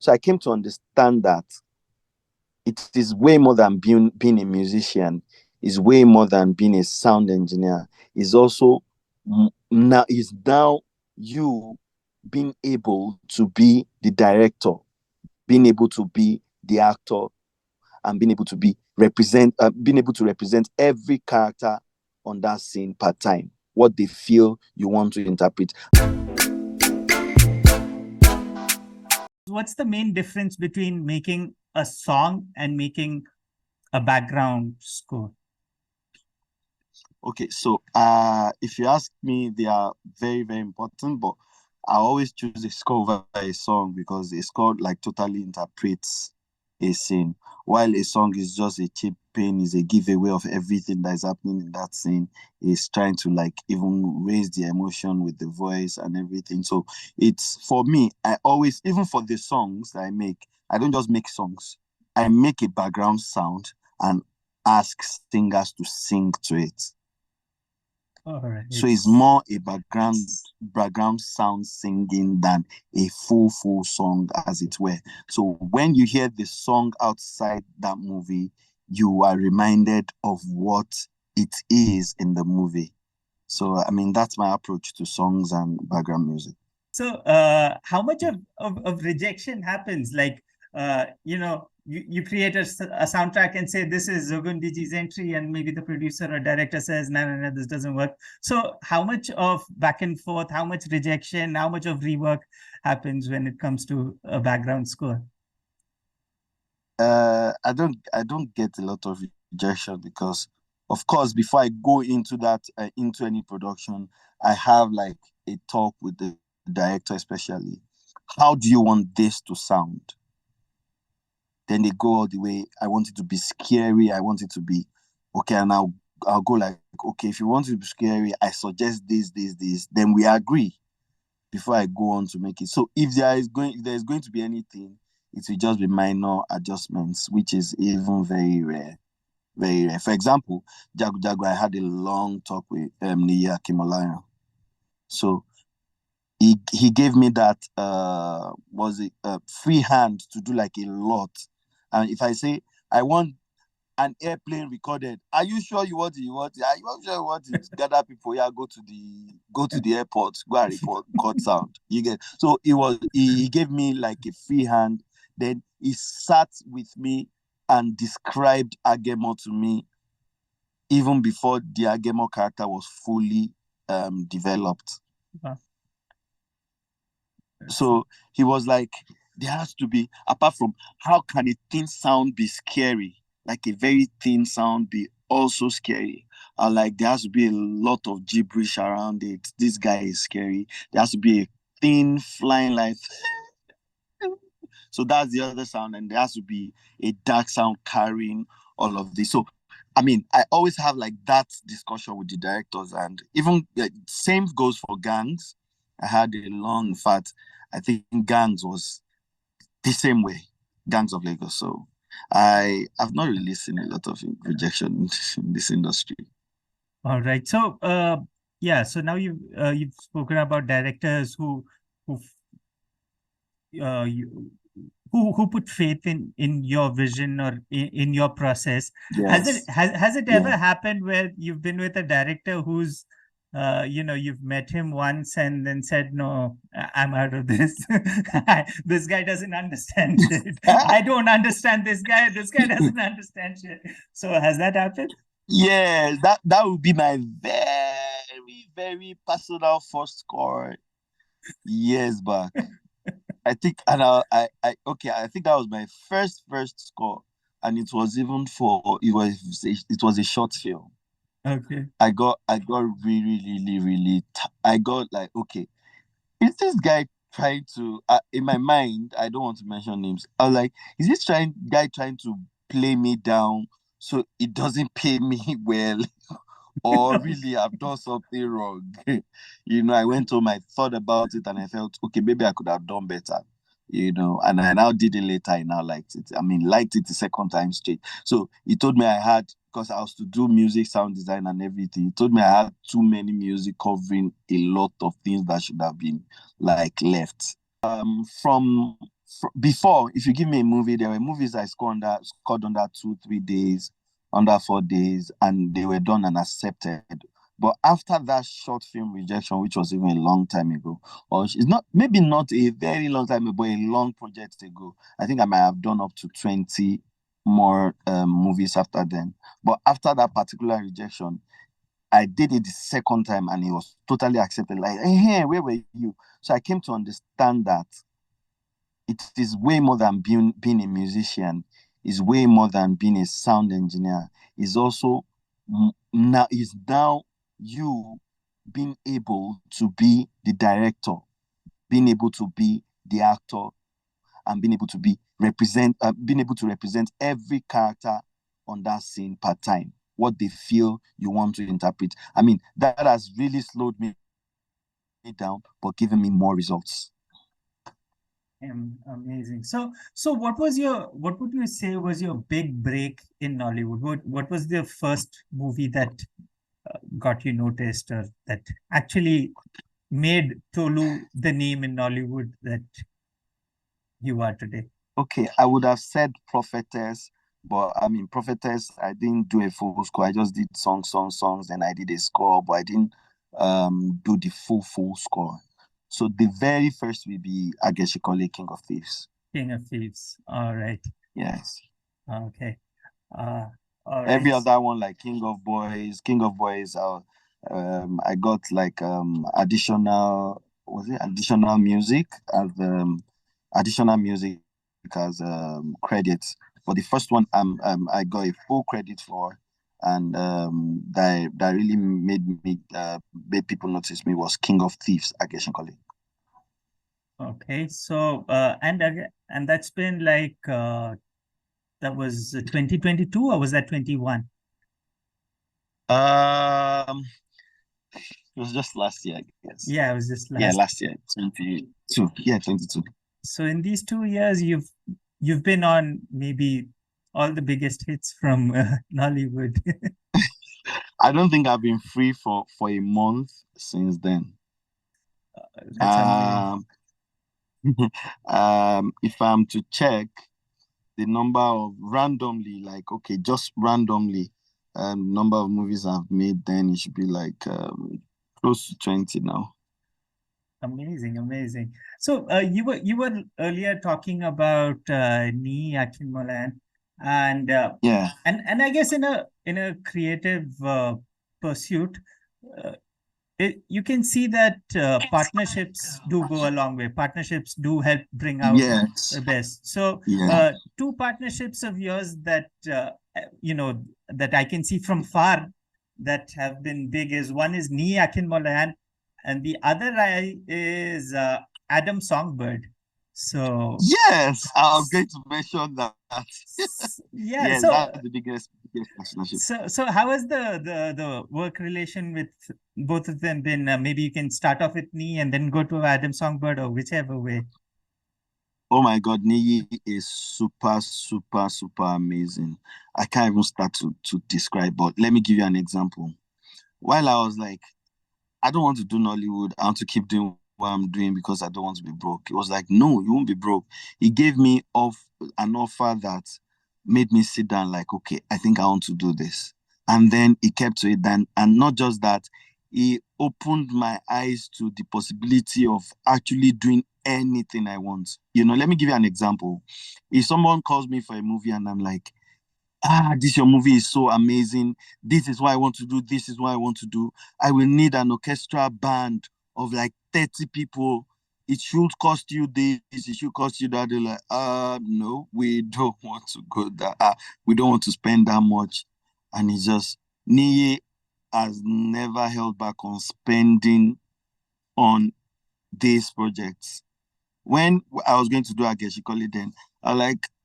So I came to understand that it is way more than being a musician, is way more than being a sound engineer. Is also now you being able to be the director, being able to be the actor, and being able to represent every character on that scene per time, what they feel you want to interpret. What's the main difference between making a song and making a background score? Okay, so if you ask me, they are very, very important, but I always choose a score over a song because a score like totally interprets a scene, while a song is just a cheap pain, is a giveaway of everything that is happening in that scene, is trying to like even raise the emotion with the voice and everything. So it's for me, I always, even for the songs that I make, I don't just make songs. I make a background sound and ask singers to sing to it. All right. So it's more a background sound singing than a full song, as it were. So when you hear the song outside that movie, you are reminded of what it is in the movie. So I mean, that's my approach to songs and background music. So how much of rejection happens? Like you create a soundtrack and say this is Zogundiji's entry, and maybe the producer or director says no, this doesn't work. So how much of back and forth, how much rejection, how much of rework happens when it comes to a background score? I don't get a lot of rejection because, of course, before I go into that into any production, I have like a talk with the director, especially. How do you want this to sound? Then they go all the way. I want it to be scary. I want it to be okay. And I'll go like, okay, if you want it to be scary, I suggest this. Then we agree before I go on to make it. So if there's going to be anything, it will just be minor adjustments, which is even very rare. Very rare. For example, Jagu, I had a long talk with Niyi Akinmolayan. So he gave me that free hand to do like a lot. And if I say I want an airplane recorded, are you sure you want it? Are you sure you want it? Gather people, yeah, go to the airport, go and record sound. You get. So he gave me like a free hand. Then he sat with me and described Agemo to me even before the Agemo character was fully developed. Wow. So he was like, there has to be, apart from how can a thin sound be scary, like a very thin sound be also scary. Like there has to be a lot of gibberish around it. This guy is scary. There has to be a thin flying like. So that's the other sound, and there has to be a dark sound carrying all of this. So I mean, I always have like that discussion with the directors, and even same goes for Gangs. I had a long, in fact, I think Gangs was the same way, Gangs of Lagos. So I have not really seen a lot of rejection in this industry. All right. So yeah. So now you've spoken about directors who you who put faith in your vision or in your process. Yes. Has it ever happened where you've been with a director who's you've met him once and then said, no, I'm out of this. This guy doesn't understand shit. I don't understand this guy doesn't understand shit. So has that happened? Yeah, that would be my very, very personal first score years back. I think, and I think that was my first score, and it was even it was a short film. Okay. I got really, really, really. I got like, okay, is this guy trying to? In my mind, I don't want to mention names. I was like, is this guy trying to play me down so it doesn't pay me well? Or really I've done something wrong. I went home, I thought about it, and I felt, okay, maybe I could have done better. And I now did it later, I now liked it. I mean, liked it the second time straight. So he told me I had, because I was to do music, sound design and everything, he told me I had too many music covering a lot of things that should have been like left. From before, if you give me a movie, there were movies I scored under 2, 3 days, under 4 days, and they were done and accepted. But after that short film rejection, which was even a long time ago, or it's not, maybe not a very long time ago, but a long project ago, I think I might have done up to 20 more movies after then. But after that particular rejection, I did it the second time and it was totally accepted. Like, hey, where were you? So I came to understand that it is way more than being a musician. It's way more than being a sound engineer. It's also now you being able to be the director, being able to be the actor, and being able to represent every character on that scene per time, what they feel you want to interpret. I mean, that has really slowed me down, but given me more results. Amazing. So what would you say was your big break in Nollywood? What was the first movie that got you noticed, or that actually made Tolu the name in Nollywood that you are today? Okay, I would have said Prophetess, but I mean, Prophetess, I didn't do a full score. I just did songs, then I did a score, but I didn't do the full score. So the very first will be Ageshikole, King of Thieves. King of Thieves. All right. Yes. Okay. All Every right. other one, like King of Boys, I got like additional music as credits. For the first one, I got a full credit for, and that really made people notice me was King of Thieves, Ageshikole. Okay. So and that's been like that was 2022, or was that 21? It was just last year, I guess. Yeah, it was just Yeah, last. last year, 22. Yeah, 22. So in these 2 years, you've been on maybe all the biggest hits from Nollywood. I don't think I've been free for a month since then. That's amazing. If I'm to check the number of randomly, like okay, just randomly, number of movies I've made, then it should be like close to 20 now. Amazing. So you were earlier talking about Niyi, Akinmolayan, and Yeah. and I guess in a creative pursuit, uh, you can see that partnerships do go a long way. Partnerships do help bring out the Yes. best. So Yeah. two partnerships of yours that that I can see from far that have been big is, one is Niyi Akinmolayan, and the other is Adam Songbird. So Yes, I was going to mention that. yeah, Yes, so that's the biggest partnership. so how has the work relation with both of them been? Maybe you can start off with me and then go to Adam Songbird, or whichever way. Oh my God, Niyi is super amazing. I can't even start to describe, but let me give you an example. While I was like, I don't want to do Nollywood, I want to keep doing what I'm doing because I don't want to be broke. It was like, no, you won't be broke. He gave me an offer that made me sit down like, okay, I think I want to do this. And then he kept to it then. And not just that, he opened my eyes to the possibility of actually doing anything I want. Let me give you an example. If someone calls me for a movie and I'm like, this your movie is so amazing. This is what I want to do. This is what I want to do. I will need an orchestra band of like 30 people. It should cost you this. It should cost you that. They're like, no, we don't want to go that. We don't want to spend that much. And it's just, Niyi has never held back on spending on these projects. When I was going to do Ageshikole then,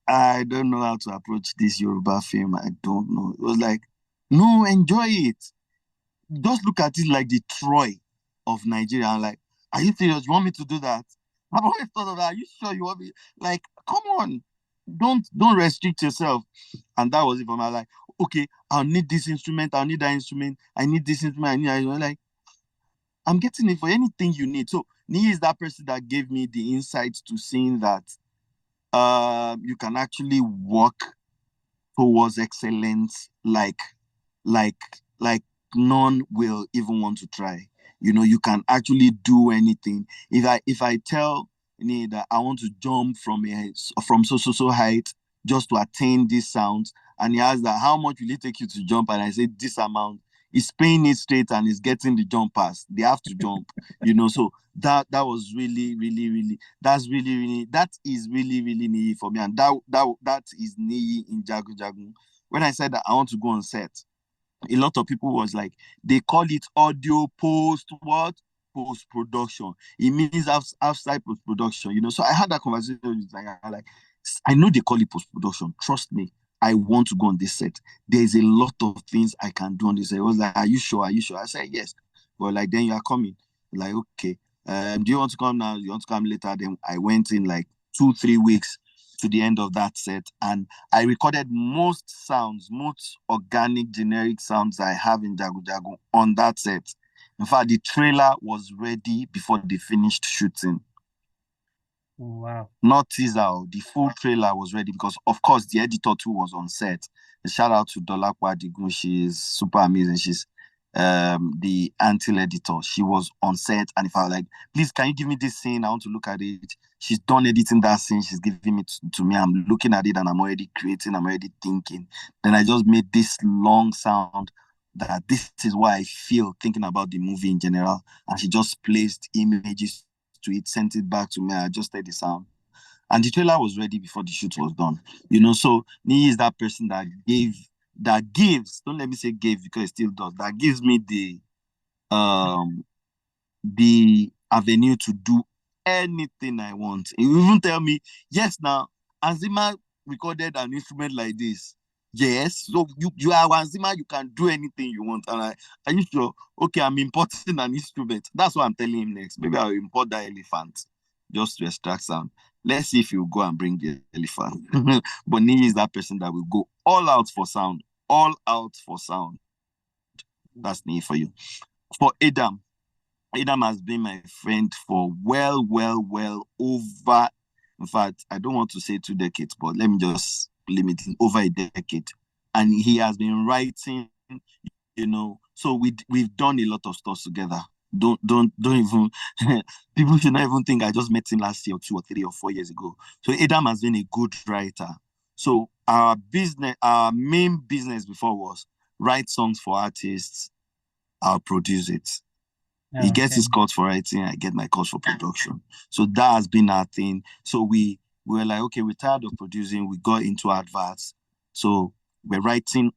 I don't know how to approach this Yoruba film. I don't know. It was like, no, enjoy it. Just look at it like the Troy of Nigeria. I'm like, are you serious? You want me to do that? I've always thought of that. Are you sure you want me? Like, come on. Don't restrict yourself. And that was it for me. Like, okay, I'll need this instrument. I'll need that instrument. I need this instrument. Like, I'm getting it for anything you need. So Niyi is that person that gave me the insight to seeing that you can actually work towards excellence like like none will even want to try. You can actually do anything. If I tell Niyi that I want to jump from so height just to attain this sound, and he asks that how much will it take you to jump, and I say this amount, he's paying it straight and he's getting the jump pass. They have to jump. So that was really, really, really, that is really, really Niyi for me. And that is Niyi in Jagu Jagu. When I said that I want to go on set, a lot of people was like, they call it audio post production. It means outside post production. So I had that conversation with like, I know they call it post production. Trust me, I want to go on this set. There's a lot of things I can do on this set. It was like, are you sure? Are you sure? I said yes. But like, then you are coming. Like, okay, do you want to come now? You want to come later? Then I went in like 2-3 weeks to the end of that set, and I recorded most organic, generic sounds I have in Jagu Jagu on that set. In fact, the trailer was ready before they finished shooting. Wow. Not teaser, the full trailer was ready because, of course, the editor too was on set. A shout out to Dolakwa Digun. She is super amazing. She's the Antil editor. She was on set, and if I was like, please, can you give me this scene? I want to look at it. She's done editing that scene. She's giving it to me. I'm looking at it and I'm already creating. I'm already thinking. Then I just made this long sound that this is what I feel thinking about the movie in general. And she just placed images to it, sent it back to me. I adjusted the sound. And the trailer was ready before the shoot was done. So Niyi is that person that gives, don't let me say gave because it still does, that gives me the avenue to do anything I want. You even tell me, yes, now, Anzima recorded an instrument like this. Yes, so you are Anzima, you can do anything you want. And are you sure? Okay, I'm importing an instrument. That's what I'm telling him next. Maybe I'll import that elephant just to extract sound. Let's see if he'll go and bring the elephant. But Niyi is that person that will go all out for sound. All out for sound. That's Niyi for you. For Adam has been my friend for well over, in fact, I don't want to say 2 decades, but let me just limit it, over a decade. And he has been writing, so we've done a lot of stuff together. Don't even people should not even think I just met him last year or 2 or 3 or 4 years ago. So Adam has been a good writer. So our main business before was write songs for artists, I'll produce it. He gets his calls for writing, I get my calls for production. So that has been our thing. So we were like, okay, we're tired of producing. We got into adverts. So we're writing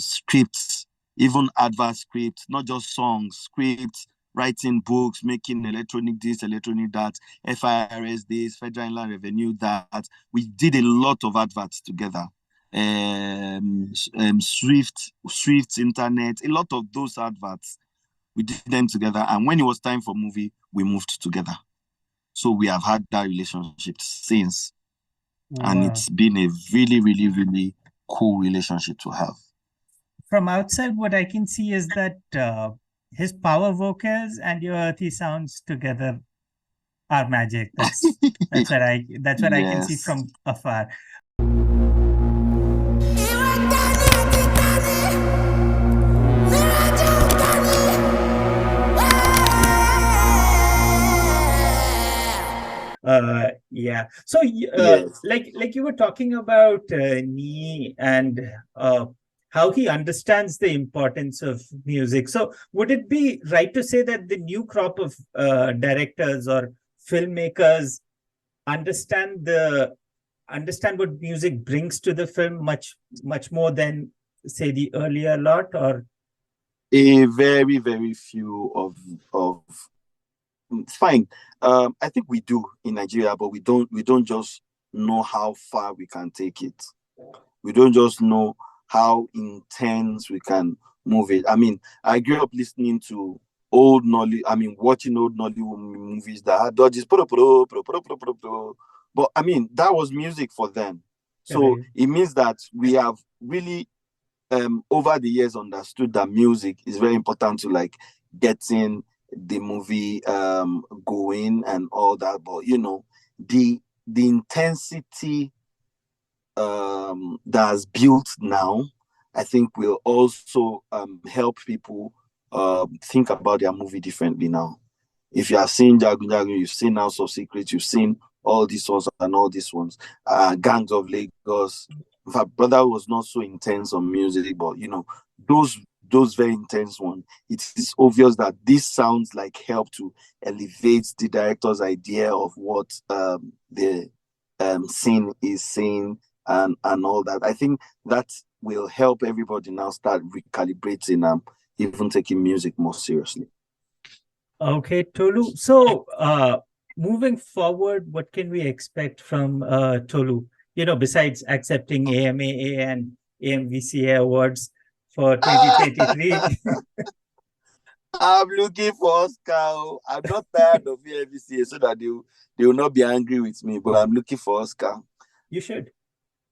scripts, even advert scripts, not just songs, scripts, writing books, making electronic this, electronic that, FIRS this, Federal Inland Revenue that. We did a lot of adverts together. Swift Internet, a lot of those adverts. We did them together, and when it was time for movie, we moved together. So we have had that relationship since. Wow. And it's been a really, really, really cool relationship to have. From outside, what I can see is that his power vocals and your earthy sounds together are magic. That's what I can see from afar. Yeah. So, like you were talking about Niyi and how he understands the importance of music. So, would it be right to say that the new crop of directors or filmmakers understand what music brings to the film much more than, say, the earlier lot? Or a very, very few of it's fine. I think we do in Nigeria, but we don't just know how far we can take it. We don't just know how intense we can move it. I mean, I grew up listening to watching old Nollywood movies that had dodges, but I mean, that was music for them. So it means that we have really over the years understood that music is very important to like getting the movie going and all that. But the the intensity that's built now, I think will also help people think about their movie differently now. If you are seeing Jagun Jagun, you've seen House of Secrets, you've seen all these ones and all these ones. Gangs of Lagos. In fact, Brother was not so intense on music, but those very intense ones. It is obvious that this sounds like help to elevate the director's idea of what the scene is saying and all that. I think that will help everybody now start recalibrating even taking music more seriously. Okay, Tolu. So, moving forward, what can we expect from Tolu? Besides accepting AMAA and AMVCA awards for 2023. I'm looking for Oscar. I'm not tired of AMVCA so that they will not be angry with me, but I'm looking for Oscar. You should.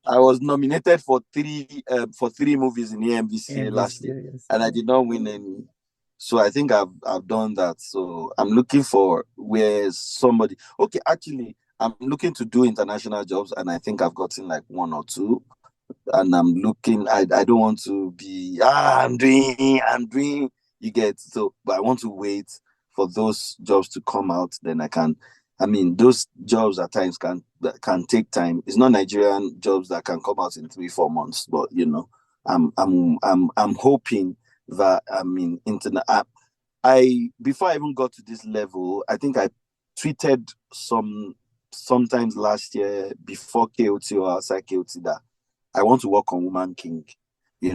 I was nominated for three movies in AMVCA last year, yes. And I did not win any. So I think I've done that. So I'm looking for where somebody. Okay, actually, I'm looking to do international jobs, and I think I've gotten like one or two. And I'm looking. I don't want to be. I'm doing. You get so, but I want to wait for those jobs to come out. Then I can. I mean, those jobs at times can take time. It's not Nigerian jobs that can come out in 3-4 months. But I'm hoping that internet. I before I even got to this level, I think I tweeted sometimes last year before KOT or outside KOT that I want to work on Woman King. I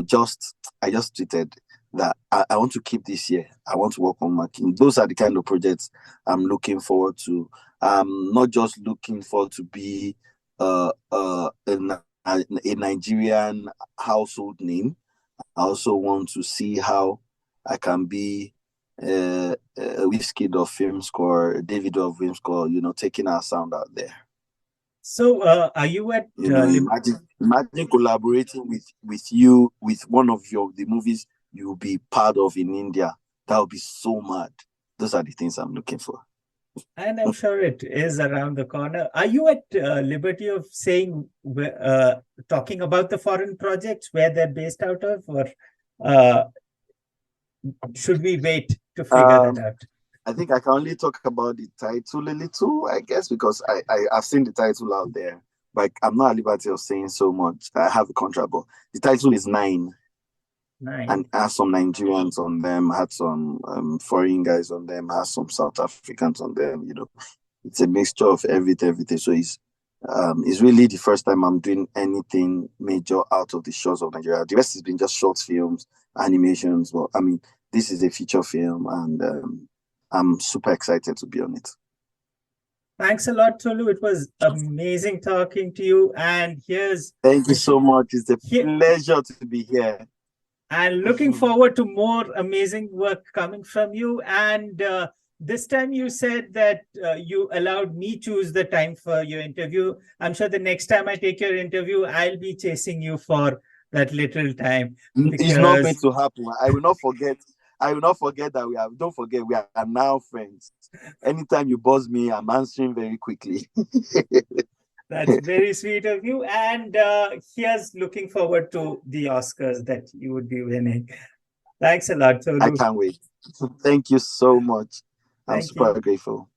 just tweeted that I want to keep this year. I want to work on Woman King. Those are the kind of projects I'm looking forward to. I'm not just looking forward to be a Nigerian household name. I also want to see how I can be a Wizkid of film score, David of film score, taking our sound out there. So are you at imagine collaborating with you with one of the movies you'll be part of in India. That would be so mad. Those are the things I'm looking for. And I'm sure it is around the corner. Are you at liberty of saying, talking about the foreign projects, where they're based out of, or should we wait to figure that out? I think I can only talk about the title a little, I guess, because I've seen the title out there, but I'm not at liberty of saying so much. I have a contract, but the title is 9. And has some Nigerians on them, had some foreign guys on them, has some South Africans on them. It's a mixture of everything. So it's really the first time I'm doing anything major out of the shores of Nigeria. The rest has been just short films, animations. But this is a feature film, and I'm super excited to be on it. Thanks a lot, Tolu. It was amazing talking to you. And thank you so much. It's a pleasure to be here. And looking forward to more amazing work coming from you. And this time you said that you allowed me choose the time for your interview. I'm sure the next time I take your interview, I'll be chasing you for that little time. It's not going to happen. I will not forget that don't forget, we are now friends. Anytime you buzz me, I'm answering very quickly. That's very sweet of you. And here's looking forward to the Oscars that you would be winning. Thanks a lot, Tolu. I can't wait. Thank you so much. I'm super grateful.